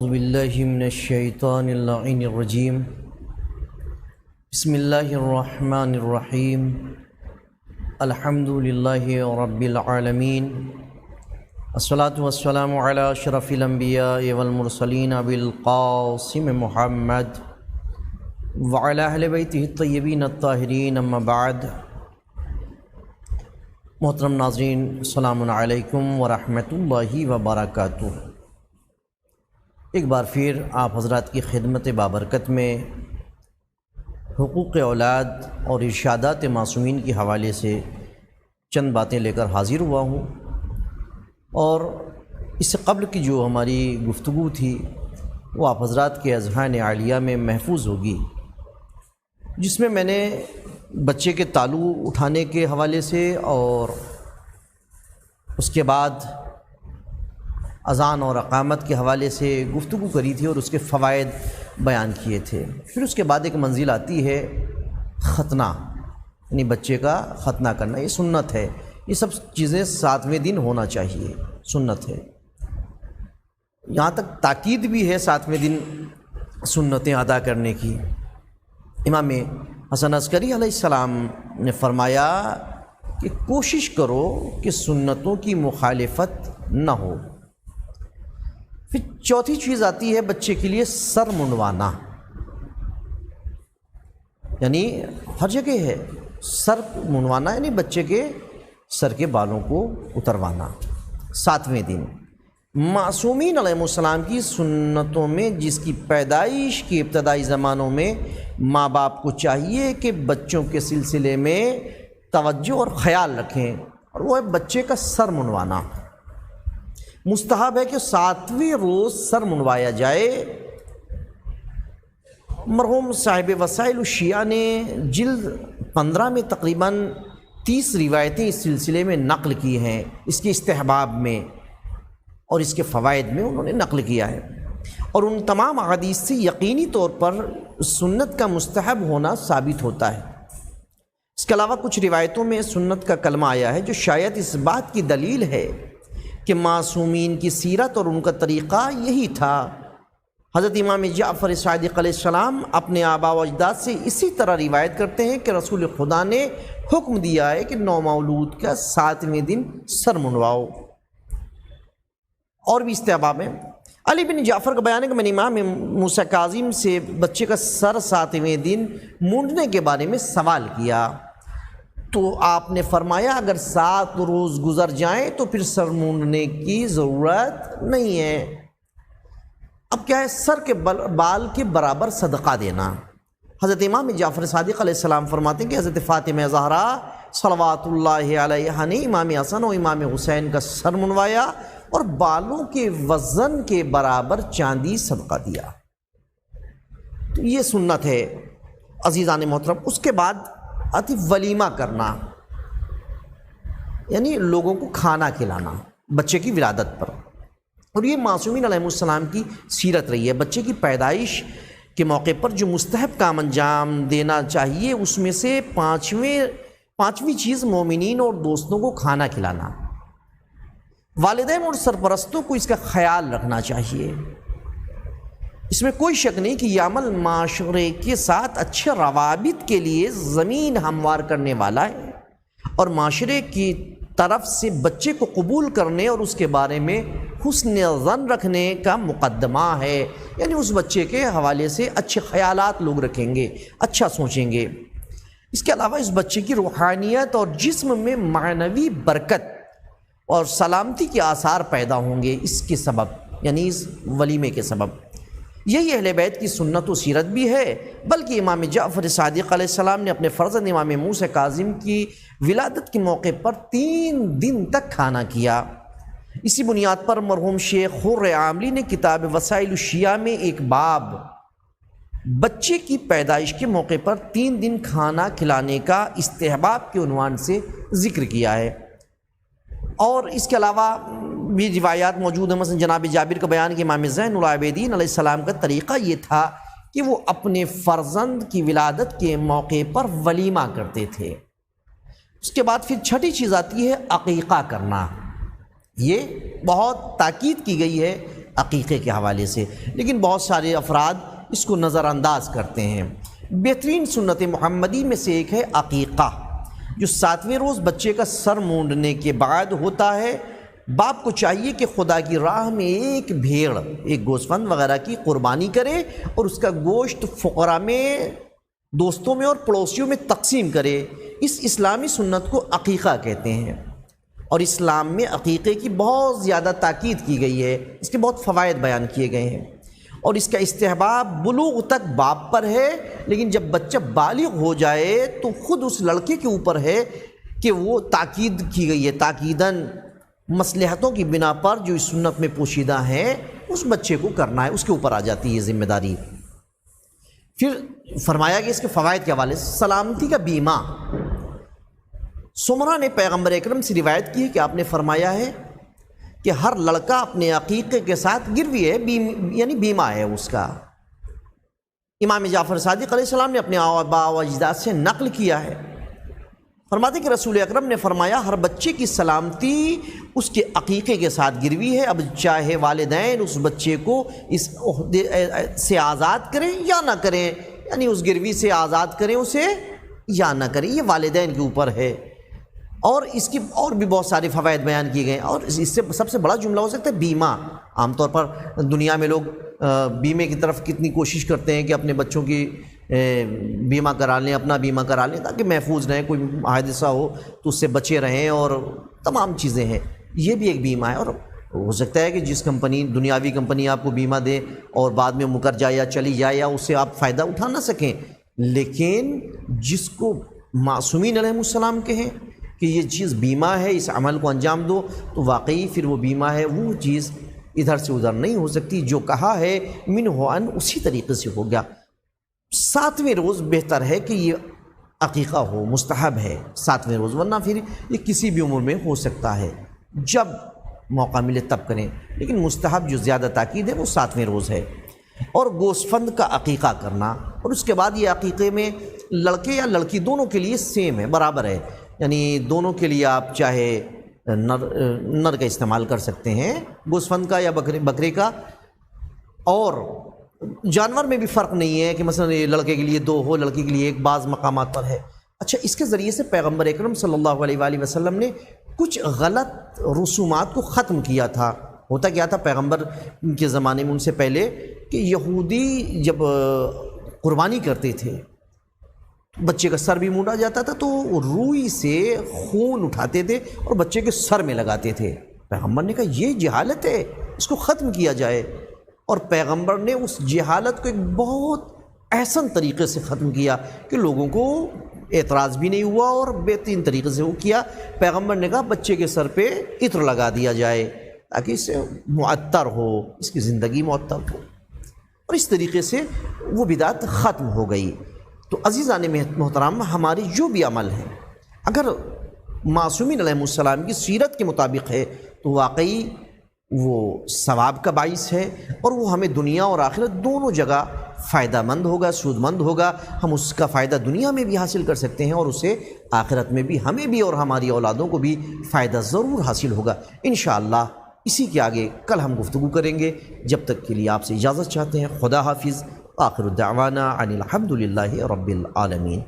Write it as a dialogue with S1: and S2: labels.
S1: اعوذ باللہ من الشیطان اللعین الرجیم بسم اللہ الرحمن الرحیم الحمد للہ رب العالمین الصلاة والسلام علی اشرف الانبیاء والمرسلین ابی القاسم محمد وعلی اہل بیتہ الطیبین الطاہرین اما بعد۔ محترم ناظرین، السلام علیکم ورحمۃ اللہ وبرکاتہ۔ ایک بار پھر آپ حضرات کی خدمت بابرکت میں حقوق اولاد اور ارشادات معصومین کے حوالے سے چند باتیں لے کر حاضر ہوا ہوں، اور اس سے قبل کی جو ہماری گفتگو تھی وہ آپ حضرات کے اذہان عالیہ میں محفوظ ہوگی، جس میں نے بچے کے تالو اٹھانے کے حوالے سے اور اس کے بعد اذان اور اقامت کے حوالے سے گفتگو کری تھی اور اس کے فوائد بیان کیے تھے۔ پھر اس کے بعد ایک منزل آتی ہے ختنہ، یعنی بچے کا ختنہ کرنا، یہ سنت ہے۔ یہ سب چیزیں 7ویں دن ہونا چاہیے، سنت ہے۔ یہاں تک تاکید بھی ہے 7ویں دن سنتیں ادا کرنے کی۔ امام حسن عسکری علیہ السلام نے فرمایا کہ کوشش کرو کہ سنتوں کی مخالفت نہ ہو۔ پھر چوتھی چیز آتی ہے بچے کے لیے سر منڈوانا، یعنی ہر جگہ ہے سر منڈوانا، یعنی بچے کے سر کے بالوں کو اتروانا 7ویں دن۔ معصومین علیہ السلام کی سنتوں میں جس کی پیدائش کے ابتدائی زمانوں میں ماں باپ کو چاہیے کہ بچوں کے سلسلے میں توجہ اور خیال رکھیں، اور وہ ہے بچے کا سر منڈوانا۔ مستحب ہے کہ 7ویں روز سر منڈوایا جائے۔ مرحوم صاحب وسائل الشیعہ نے جلد 15 میں تقریباً 30 روایتیں اس سلسلے میں نقل کی ہیں، اس کے استحباب میں اور اس کے فوائد میں انہوں نے نقل کیا ہے، اور ان تمام احادیث سے یقینی طور پر سنت کا مستحب ہونا ثابت ہوتا ہے۔ اس کے علاوہ کچھ روایتوں میں سنت کا کلمہ آیا ہے جو شاید اس بات کی دلیل ہے کہ معصومین کی سیرت اور ان کا طریقہ یہی تھا۔ حضرت امام جعفر صادق علیہ السلام اپنے آباء و اجداد سے اسی طرح روایت کرتے ہیں کہ رسول خدا نے حکم دیا ہے کہ نومولود کا 7ویں دن سر منڈواؤ، اور بھی استحباب ہیں۔ علی بن جعفر کا بیان ہے کہ میں نے امام موسیٰ کاظم سے بچے کا سر 7ویں دن مونڈنے کے بارے میں سوال کیا، تو آپ نے فرمایا اگر 7 روز گزر جائیں تو پھر سر مونڈنے کی ضرورت نہیں ہے۔ اب کیا ہے، سر کے بال کے برابر صدقہ دینا۔ حضرت امام جعفر صادق علیہ السلام فرماتے ہیں کہ حضرت فاطمہ زہرا صلوات اللہ علیہا نے امام حسن و امام حسین کا سر منڈوایا اور بالوں کے وزن کے برابر چاندی صدقہ دیا۔ تو یہ سنت ہے عزیزان محترم۔ اس کے بعد آتی ولیمہ کرنا، یعنی لوگوں کو کھانا کھلانا بچے کی ولادت پر، اور یہ معصومین علیہ السلام کی سیرت رہی ہے۔ بچے کی پیدائش کے موقع پر جو مستحب کام انجام دینا چاہیے اس میں سے پانچویں چیز مومنین اور دوستوں کو کھانا کھلانا۔ والدین اور سرپرستوں کو اس کا خیال رکھنا چاہیے۔ اس میں کوئی شک نہیں کہ یہ عمل معاشرے کے ساتھ اچھے روابط کے لیے زمین ہموار کرنے والا ہے، اور معاشرے کی طرف سے بچے کو قبول کرنے اور اس کے بارے میں حسن ظن رکھنے کا مقدمہ ہے، یعنی اس بچے کے حوالے سے اچھے خیالات لوگ رکھیں گے، اچھا سوچیں گے۔ اس کے علاوہ اس بچے کی روحانیت اور جسم میں معنوی برکت اور سلامتی کے آثار پیدا ہوں گے اس کے سبب، یعنی اس ولیمے کے سبب۔ یہی اہل بیت کی سنت و سیرت بھی ہے، بلکہ امام جعفر صادق علیہ السلام نے اپنے فرزند امام موسیٰ کاظم کی ولادت کے موقع پر 3 دن تک کھانا کیا۔ اسی بنیاد پر مرحوم شیخ خر عاملی نے کتاب وسائل الشیعہ میں ایک باب بچے کی پیدائش کے موقع پر 3 دن کھانا کھلانے کا استحباب کے عنوان سے ذکر کیا ہے۔ اور اس کے علاوہ بھی روایات موجود ہیں، مثلا جناب جابر کا بیان کہ امام زین العابدین علیہ السلام کا طریقہ یہ تھا کہ وہ اپنے فرزند کی ولادت کے موقع پر ولیمہ کرتے تھے۔ اس کے بعد پھر چھٹی چیز آتی ہے عقیقہ کرنا۔ یہ بہت تاکید کی گئی ہے عقیقے کے حوالے سے، لیکن بہت سارے افراد اس کو نظر انداز کرتے ہیں۔ بہترین سنت محمدی میں سے ایک ہے عقیقہ، جو 7ویں روز بچے کا سر مونڈنے کے بعد ہوتا ہے۔ باپ کو چاہیے کہ خدا کی راہ میں ایک بھیڑ، ایک گوسفند وغیرہ کی قربانی کرے اور اس کا گوشت فقراء میں، دوستوں میں اور پڑوسیوں میں تقسیم کرے۔ اس اسلامی سنت کو عقیقہ کہتے ہیں، اور اسلام میں عقیقے کی بہت زیادہ تاکید کی گئی ہے، اس کے بہت فوائد بیان کیے گئے ہیں، اور اس کا استحباب بلوغ تک باپ پر ہے، لیکن جب بچہ بالغ ہو جائے تو خود اس لڑکے کے اوپر ہے کہ وہ تاکید کی گئی ہے، تاکیداً مصلحتوں کی بنا پر جو اس سنت میں پوشیدہ ہیں اس بچے کو کرنا ہے، اس کے اوپر آ جاتی ہے ذمہ داری۔ پھر فرمایا کہ اس کے فوائد کے حوالے سے سلامتی کا بیمہ۔ سمرہ نے پیغمبر اکرم سے روایت کی ہے کہ آپ نے فرمایا ہے کہ ہر لڑکا اپنے عقیقے کے ساتھ گروی ہے، یعنی بیمہ ہے اس کا۔ امام جعفر صادق علیہ السلام نے اپنے آباء و اجداد سے نقل کیا ہے، فرماتے کہ رسول اکرم نے فرمایا ہر بچے کی سلامتی اس کے عقیقے کے ساتھ گروی ہے، اب چاہے والدین اس بچے کو اس عہدے سے آزاد کریں یا نہ کریں، یعنی اس گروی سے آزاد کریں اسے یا نہ کریں، یہ والدین کے اوپر ہے۔ اور اس کی اور بھی بہت سارے فوائد بیان کیے گئے ہیں، اور اس سے سب سے بڑا جملہ ہو سکتا ہے بیمہ۔ عام طور پر دنیا میں لوگ بیمے کی طرف کتنی کوشش کرتے ہیں کہ اپنے بچوں کی بیمہ کرا لیں، اپنا بیمہ کرا لیں تاکہ محفوظ رہیں، کوئی حادثہ ہو تو اس سے بچے رہیں، اور تمام چیزیں ہیں۔ یہ بھی ایک بیمہ ہے، اور ہو سکتا ہے کہ جس کمپنی، دنیاوی کمپنی آپ کو بیمہ دے اور بعد میں مکر جائے یا چلی جائے یا اس سے آپ فائدہ اٹھا نہ سکیں، لیکن جس کو معصومین علیہ السلام کہیں کہ یہ چیز بیمہ ہے، اس عمل کو انجام دو، تو واقعی پھر وہ بیمہ ہے، وہ چیز ادھر سے ادھر نہیں ہو سکتی، جو کہا ہے منہ ان اسی طریقے سے ہو گیا۔ 7ویں روز بہتر ہے کہ یہ عقیقہ ہو، مستحب ہے 7ویں روز، ورنہ پھر یہ کسی بھی عمر میں ہو سکتا ہے، جب موقع ملے تب کریں، لیکن مستحب جو زیادہ تاکید ہے وہ 7ویں روز ہے۔ اور گوسفند کا عقیقہ کرنا، اور اس کے بعد یہ عقیقے میں لڑکے یا لڑکی دونوں کے لیے سیم ہے، برابر ہے، یعنی دونوں کے لیے آپ چاہے نر کا استعمال کر سکتے ہیں گوسفند کا یا بکرے کا، اور جانور میں بھی فرق نہیں ہے کہ مثلا یہ لڑکے کے لیے 2 ہو، لڑکی کے لیے ایک، بعض مقامات پر ہے۔ اچھا، اس کے ذریعے سے پیغمبر اکرم صلی اللہ علیہ وآلہ وسلم نے کچھ غلط رسومات کو ختم کیا تھا۔ ہوتا کیا تھا پیغمبر کے زمانے میں، ان سے پہلے، کہ یہودی جب قربانی کرتے تھے بچے کا سر بھی مونڈا جاتا تھا تو روئی سے خون اٹھاتے تھے اور بچے کے سر میں لگاتے تھے۔ پیغمبر نے کہا یہ جہالت ہے، اس کو ختم کیا جائے، اور پیغمبر نے اس جہالت کو ایک بہت احسن طریقے سے ختم کیا کہ لوگوں کو اعتراض بھی نہیں ہوا اور بہترین طریقے سے وہ کیا۔ پیغمبر نے کہا بچے کے سر پہ عطر لگا دیا جائے تاکہ اس سے معطر ہو، اس کی زندگی معطر ہو، اور اس طریقے سے وہ بدعت ختم ہو گئی۔ تو عزیزان محترم، ہماری جو بھی عمل ہے اگر معصومین علیہ السلام کی سیرت کے مطابق ہے تو واقعی وہ ثواب کا باعث ہے، اور وہ ہمیں دنیا اور آخرت دونوں جگہ فائدہ مند ہوگا، سود مند ہوگا۔ ہم اس کا فائدہ دنیا میں بھی حاصل کر سکتے ہیں، اور اسے آخرت میں بھی ہمیں بھی اور ہماری اولادوں کو بھی فائدہ ضرور حاصل ہوگا انشاءاللہ۔ اسی کے آگے کل ہم گفتگو کریں گے، جب تک کے لیے آپ سے اجازت چاہتے ہیں۔ خدا حافظ، آخر الدعوانا ان الحمد للہ رب العالمین۔